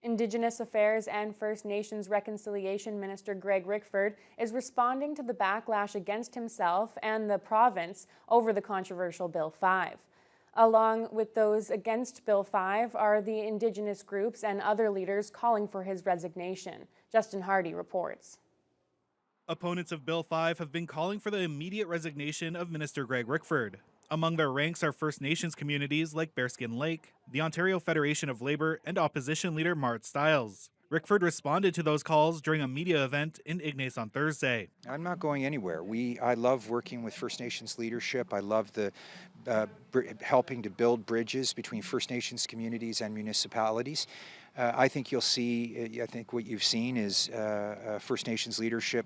Indigenous Affairs and First Nations Reconciliation Minister Greg Rickford is responding to the backlash against himself and the province over the controversial Bill 5. Along with those against Bill 5 are the Indigenous groups and other leaders calling for his resignation. Justin Hardy reports. Opponents of Bill 5 have been calling for the immediate resignation of Minister Greg Rickford. Among their ranks are First Nations communities like Bearskin Lake, the Ontario Federation of Labour, and opposition leader Mart Stiles. Rickford responded to those calls during a media event in Ignace on Thursday. I'm not going anywhere. I love working with First Nations leadership. I love the helping to build bridges between First Nations communities and municipalities. I think you'll see, I think what you've seen is First Nations leadership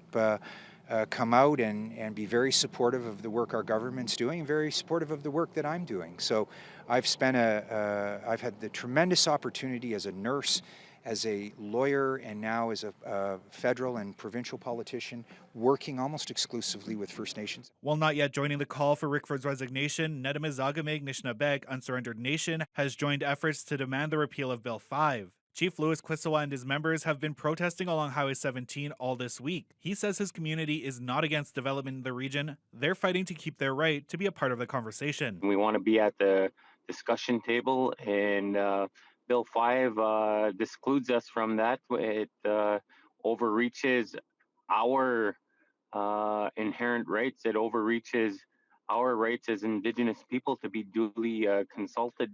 come out and be very supportive of the work our government's doing, and very supportive of the work that I'm doing. So I've had the tremendous opportunity as a nurse, as a lawyer, and now as a federal and provincial politician, working almost exclusively with First Nations. While not yet joining the call for Rickford's resignation, Nedamizagamek Nishnabek Unsurrendered Nation has joined efforts to demand the repeal of Bill 5. Chief Louis Kwisawa and his members have been protesting along Highway 17 all this week. He says his community is not against development in the region. They're fighting to keep their right to be a part of the conversation. We want to be at the discussion table, and Bill 5 excludes us from that. It overreaches our inherent rights. It overreaches our rights as Indigenous people to be duly consulted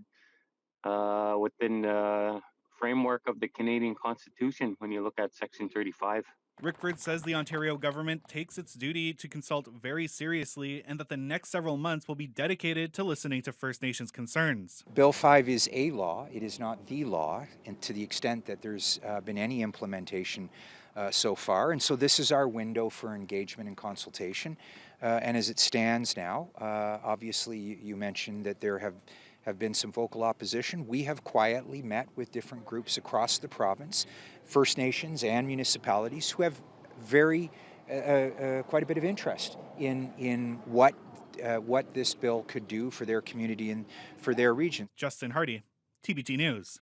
within the framework of the Canadian Constitution when you look at Section 35. Rickford says the Ontario government takes its duty to consult very seriously and that the next several months will be dedicated to listening to First Nations concerns. Bill 5 is a law. It is not the law, and to the extent that there's been any implementation so far. And so this is our window for engagement and consultation. And as it stands now, obviously you mentioned that there have been some vocal opposition. We have quietly met with different groups across the province, First Nations and municipalities, who have quite a bit of interest in what this bill could do for their community and for their region. Justin Hardy, TBT News.